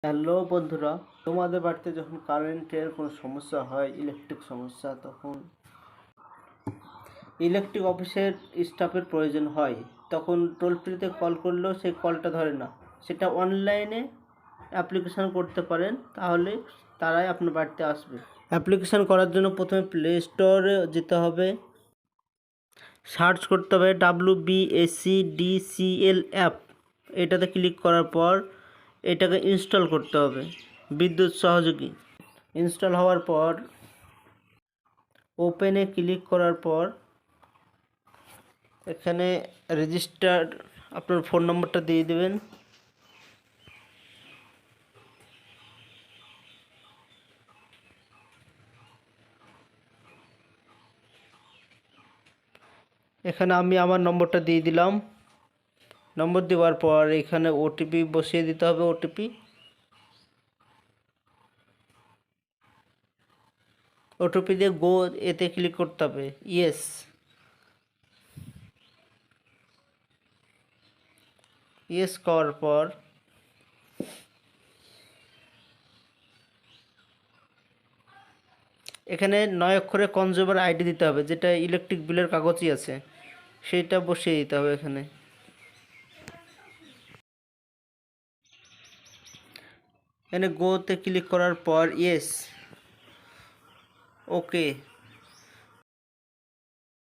Hello বন্ধুরা, তোমাদের বাড়িতে যখন কারেন্টের কোনো সমস্যা হয়, ইলেকট্রিক সমস্যা, তখন ইলেকট্রিক অফিসের স্টাফের প্রয়োজন হয়। তখন টোল ফ্রিতে কল করলেও সেই কলটা ধরে না। সেটা অনলাইনে অ্যাপ্লিকেশান করতে পারেন, তাহলে তারাই আপনার বাড়িতে আসবে। অ্যাপ্লিকেশান করার জন্য প্রথমে প্লে স্টোরে যেতে হবে, সার্চ করতে হবে WBACDCL অ্যাপ। এটাতে ক্লিক করার পর এটাকে ইনস্টল করতে হবে বিদ্যুৎ সহযোগী। ইনস্টল হওয়ার পর ওপেনে ক্লিক করার পর এখানে রেজিস্টার আপনার ফোন নম্বরটা দিয়ে দেবেন। এখানে আমি আমার নম্বরটা দিয়ে দিলাম। নম্বর দেওয়ার পর এখানে ওটিপি বসিয়ে দিতে হবে। ওটিপি দিয়ে গো এতে ক্লিক করতে হবে। ইয়েস করার পর এখানে 9 অক্ষরের কনজিউমার আইডি দিতে হবে, যেটা ইলেকট্রিক বিলের কাগজই আছে, সেটা বসিয়ে দিতে হবে। এখানে গোতে ক্লিক করার পর ওকে।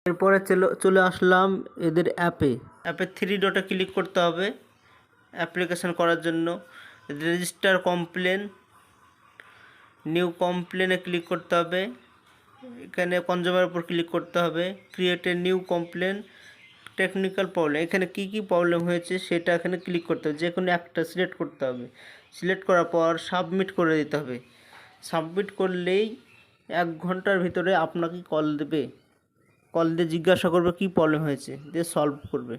এরপরে চলে আসলাম এদের অ্যাপে 3 ডটে ক্লিক করতে হবে অ্যাপ্লিকেশান করার জন্য। রেজিস্টার কমপ্লেন, নিউ কমপ্লেনে ক্লিক করতে হবে। এখানে কনজিউমার উপর ক্লিক করতে হবে, create a new complain, technical problem. এখানে কি প্রবলেম হয়েছে সেটা এখানে ক্লিক করতে হবে, যে কোনো একটা সিলেক্ট করতে হবে। সিলেক্ট করার পর সাবমিট করে দিতে হবে। সাবমিট করলেই 1 ঘন্টার ভিতরে আপনাকে কল দেবে। কল দিয়ে জিজ্ঞাসা করবে কি প্রবলেম হয়েছে, দিয়ে সলভ করবে।